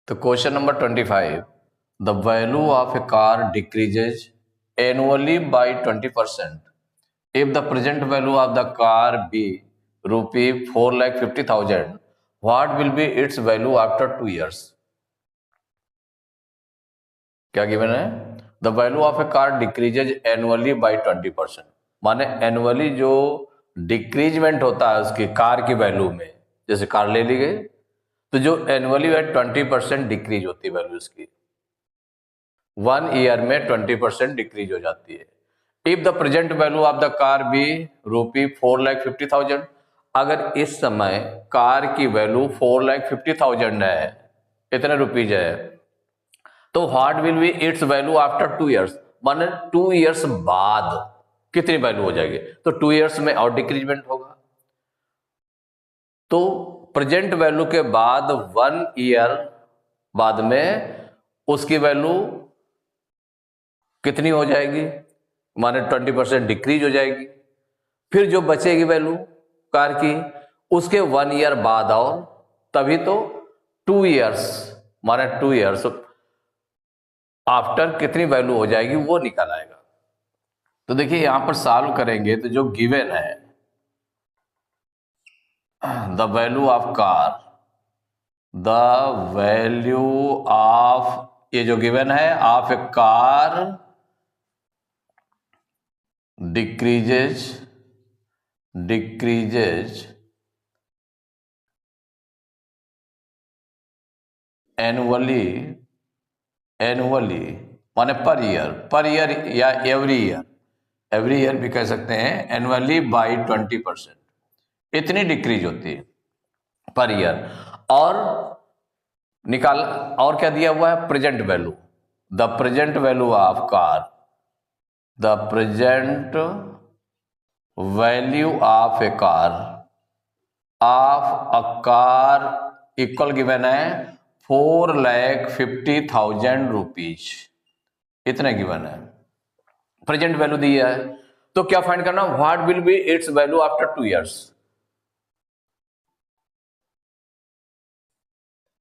तो question number 25, the value of a car decreases annually by 20% if the present value of the car be rupee 4,50,000, what will be its value after 2 years? क्या given है? The value of a car decreases annually by 20%, माने annually जो decreasement होता है उसकी car की value में, जैसे कार ले ली गई तो जो एनुअली है 20% डिक्रीज होती है वैल्यू इसकी, 1 ईयर में 20% डिक्रीज हो जाती है। If the present value of the car be rupee 4,50,000, अगर इस समय कार की वैल्यू 4,50,000 है, इतने रुपीज है, तो what will be it's value after 2 years, माने 2 ईयर्स बाद कितनी वैल्यू हो जाएगी? तो 2 ईयर्स में और डिक्रीजमेंट होगा, तो प्रेजेंट वैल्यू के बाद 1 ईयर बाद में उसकी वैल्यू कितनी हो जाएगी? माने 20% डिक्रीज हो जाएगी। फिर जो बचेगी वैल्यू कार की उसके 1 ईयर बाद, और तभी तो 2 ईयर्स, माने 2 ईयर्स आफ्टर कितनी वैल्यू हो जाएगी वो निकल आएगा। तो देखिए यहां पर सॉल्व करेंगे तो जो गिवन है the value of car, the value of, ये जो गिवन है of a car decreases annually माने पर ईयर या एवरी ईयर भी कह सकते हैं, एनुअली बाई 20%, इतनी डिक्रीज होती है पर ईयर। और निकाल, और क्या दिया हुआ है? Present value, the present value of car, the present value of a car, of a car equal given है 4,50,000 रुपीज, इतने गिवन है, प्रेजेंट वैल्यू दिया है। तो क्या फाइंड करना? What will be it's value after 2 years.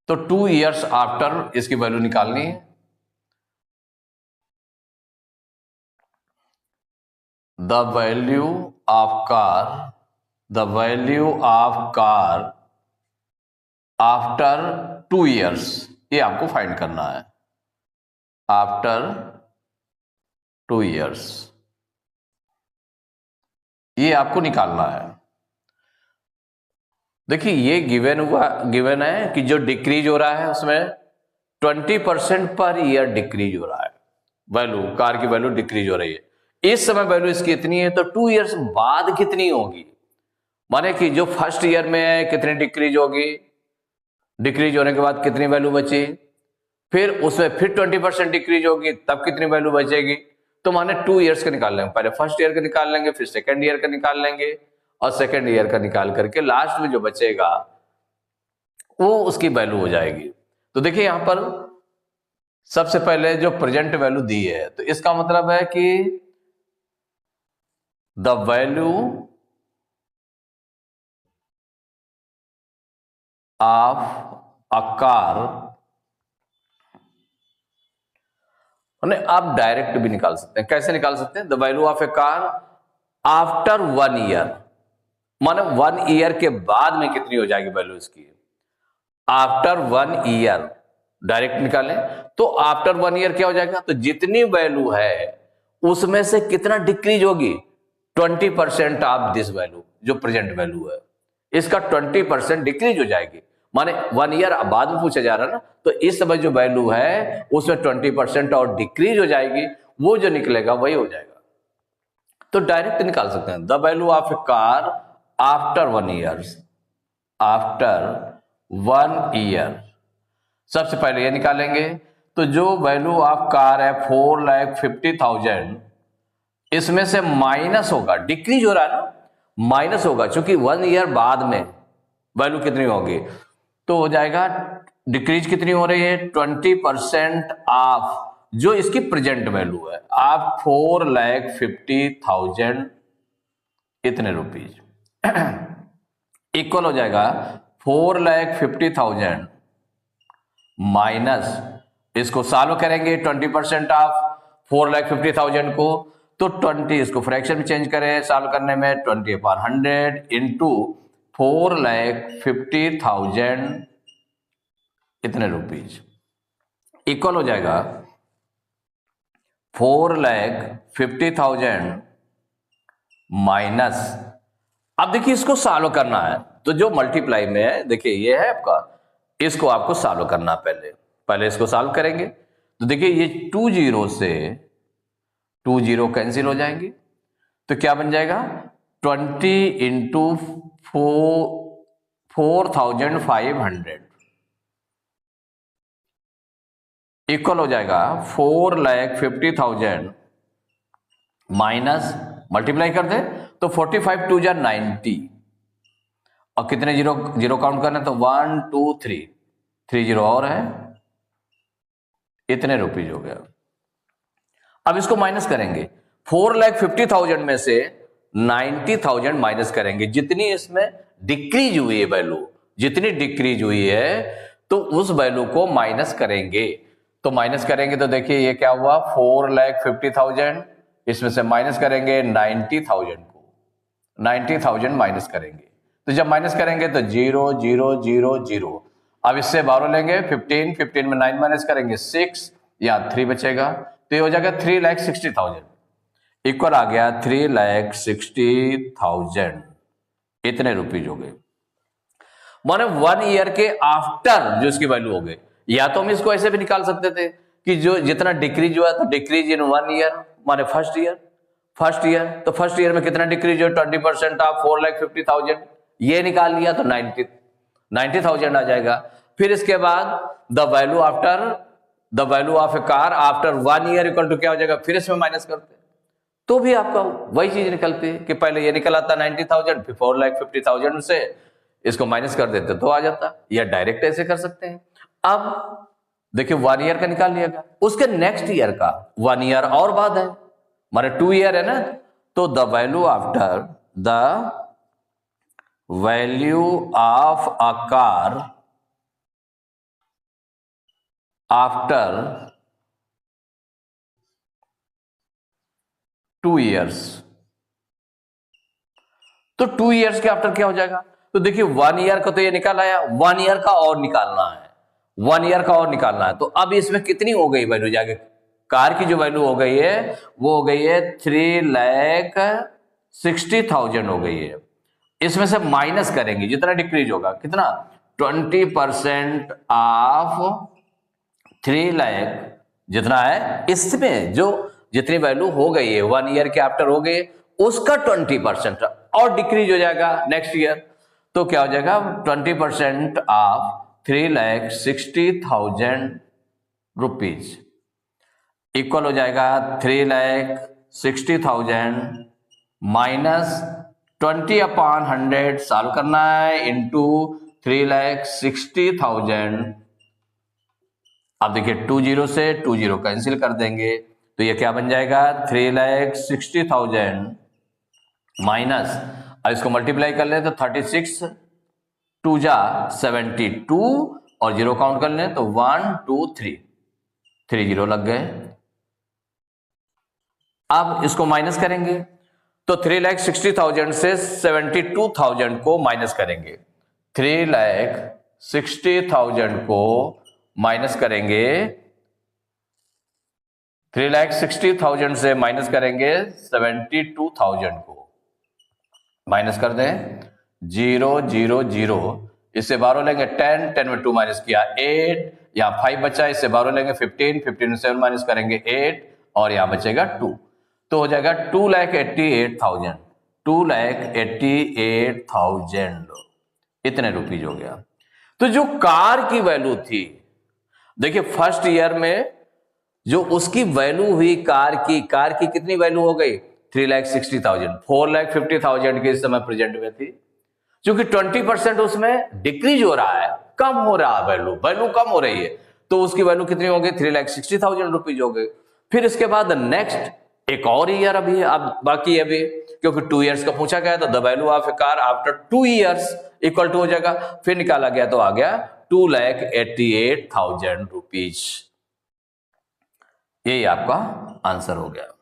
तो 2 ईयर्स आफ्टर इसकी वैल्यू निकालनी है। The value of car, the value of car after 2 years, ये आपको फाइंड करना है, आफ्टर 2 ईयर्स, ये आपको निकालना है। देखिए ये गिवन है कि जो डिक्रीज हो रहा है उसमें 20% पर ईयर डिक्रीज हो रहा है, वैल्यू कार की वैल्यू डिक्रीज हो रही है। इस समय वैल्यू इसकी इतनी है, तो 2 ईयर्स बाद कितनी होगी? माने कि जो फर्स्ट ईयर में है कितनी डिक्रीज होगी, डिक्रीज होने के बाद कितनी वैल्यू बची, फिर उसमें फिर 20% डिक्रीज होगी, तब कितनी वैल्यू बचेगी। तो माने 2 ईयर्स का निकाल लेंगे, पहले फर्स्ट ईयर का निकाल लेंगे, फिर सेकेंड ईयर का निकाल लेंगे, और सेकेंड ईयर का निकाल करके लास्ट में जो बचेगा वो उसकी वैल्यू हो जाएगी। तो देखिए यहां पर सबसे पहले जो प्रेजेंट वैल्यू दी है, तो इसका मतलब है कि the value of a car, आप डायरेक्ट भी निकाल सकते हैं। कैसे निकाल सकते हैं? The value of a car after 1 year, माने 1 ईयर के बाद में कितनी हो जाएगी वैल्यू इसकी, आफ्टर 1 ईयर डायरेक्ट निकालें तो आफ्टर 1 ईयर क्या हो जाएगा? तो जितनी वैल्यू है उसमें से कितना डिक्रीज होगी? 20% ऑफ दिस वैल्यू, जो प्रेजेंट वैल्यू है इसका 20% डिक्रीज हो जाएगी। माने 1 ईयर बाद में पूछा जा रहा है ना, तो इस समय जो वैल्यू है उसमें 20% और डिक्रीज हो जाएगी, वो जो निकलेगा वही हो जाएगा। तो डायरेक्ट निकाल सकते हैं the value of a car after 1 year, after 1 year. सबसे पहले ये निकालेंगे, तो जो वैल्यू ऑफ कार है 4,50,000, इसमें से माइनस होगा, डिक्रीज हो रहा है ना, माइनस होगा, क्योंकि 1 ईयर बाद में वैल्यू कितनी होगी, तो हो जाएगा डिक्रीज कितनी हो रही है? 20% ऑफ जो इसकी प्रेजेंट वैल्यू है, आप 4,50,000 इतने रुपीज इक्वल हो जाएगा 4,50,000 माइनस इसको सॉल्व करेंगे 20% ऑफ 4,50,000 को, तो 20 इसको फ्रैक्शन में चेंज करें सॉल्व करने में 20/100 इंटू 4,50,000 इतने रुपीज इक्वल हो जाएगा 4,50,000 माइनस, अब देखिए इसको सॉल्व करना है तो जो मल्टीप्लाई में है देखिए ये है आपका, इसको आपको सॉल्व करना पहले इसको सॉल्व करेंगे तो देखिए ये 2 0 से 2 0 कैंसिल हो जाएंगे तो क्या बन जाएगा 20 इंटू 4,500 इक्वल हो जाएगा 4,50,000 माइनस मल्टीप्लाई कर दे तो 45 2 जा 90 और कितने जीरो जीरो काउंट करना तो 1 2 3 जीरो और है, इतने रुपीज हो गया। अब इसको माइनस करेंगे 4,50,000 में से 90,000 माइनस करेंगे, जितनी इसमें डिक्रीज हुई है वैल्यू, जितनी डिक्रीज हुई है तो उस वैल्यू को माइनस करेंगे। तो माइनस करेंगे तो देखिए ये क्या हुआ 4,50,000, इसमें से माइनस करेंगे 90,000 को, 90,000 माइनस करेंगे तो जब माइनस करेंगे तो 0 0 0 0, अब इससे 12 लेंगे 15 में 9 माइनस करेंगे 6, यहां 3 बचेगा तो ये हो जाएगा 3,60,000 इक्वल आ गया 3,60,000 इतने रुपीज हो गए। माने 1 ईयर के आफ्टर जो इसकी वैल्यू हो गई, या तो हम इसको ऐसे भी निकाल सकते थे कि जो जितना डिक्रीज हुआ तो डिक्रीज इन 1 ईयर माने फर्स्ट ईयर तो फर्स्ट ईयर में कितना डिक्रीज हो 20% ऑफ 4,50,000 ये निकाल लिया तो 90,000 आ जाएगा। फिर इसके बाद the value of a car after 1 year equal to क्या हो जाएगा, फिर इसमें माइनस करते तो भी आपका वही चीज निकलती है कि पहले ये निकल आता 90,000 फिर 4,50,000 से इसको माइनस कर देते तो आ जाता, या डायरेक्ट ऐसे कर सकते हैं। अब देखिए 1 ईयर का निकाल लिया, उसके नेक्स्ट ईयर का 1 ईयर और बाद है माने 2 ईयर है ना, तो the value of a car after 2 years, तो 2 ईयर्स के आफ्टर क्या हो जाएगा, तो देखिए 1 ईयर का तो ये निकाल आया, 1 ईयर का और निकालना है, 1 ईयर का और निकालना है। तो अब इसमें कितनी हो गई वैल्यू, जाके कार की जो वैल्यू हो गई है वो हो गई है 3,60,000 हो गई है। इसमें से माइनस करेंगे जितना डिक्रीज होगा, कितना 20% ऑफ 3 लाख जितना है, इसमें जो जितनी वैल्यू हो गई है 1 ईयर के आफ्टर हो गई उसका 20% और डिक्रीज हो जाएगा नेक्स्ट ईयर, तो क्या हो जाएगा 20% ऑफ 3,60,000 रुपीज इक्वल हो जाएगा 3,60,000 माइनस 20/100 सॉल्व करना है इंटू 3,60,000। अब देखिए 2 0 से 2 0 कैंसिल कर देंगे तो ये क्या बन जाएगा 3,60,000 माइनस, अब इसको मल्टीप्लाई कर लें तो 36 2 जा 72 और 0 काउंट कर लें तो 1 2 3 0 लग गए। अब इसको माइनस करेंगे तो 3,60,000 से 72,000 को माइनस करेंगे, 3,60,000 को माइनस करेंगे, 3,60,000 से माइनस करेंगे 72,000 को, माइनस कर दें 0 0 0, इससे 12 लेंगे 10 में 2 माइनस किया 8, यहां 5 बचा, इससे 12 लेंगे 15 में 7 माइनस करेंगे 8 और यहां बचेगा 2, तो हो जाएगा 2,88,000, 2,88,000 इतने रुपीज हो गया। तो जो कार की वैल्यू थी देखिए फर्स्ट ईयर में जो उसकी वैल्यू हुई कार की कितनी वैल्यू हो गई 3,60,000, 4,50,000 के इस समय प्रेजेंट में थी, क्योंकि 20% उसमें डिक्रीज हो रहा है, कम हो रहा है, वैल्यू कम हो रही है, तो उसकी वैल्यू कितनी हो गई 3,60,000 रुपीज हो गई। फिर इसके बाद नेक्स्ट एक और ईयर अभी अब बाकी है अभी, क्योंकि 2 ईयर्स का पूछा गया तो the value of a car after 2 years equal to हो जाएगा, फिर निकाला गया तो आ गया 2,88,000 रुपीज। यही आपका आंसर हो गया।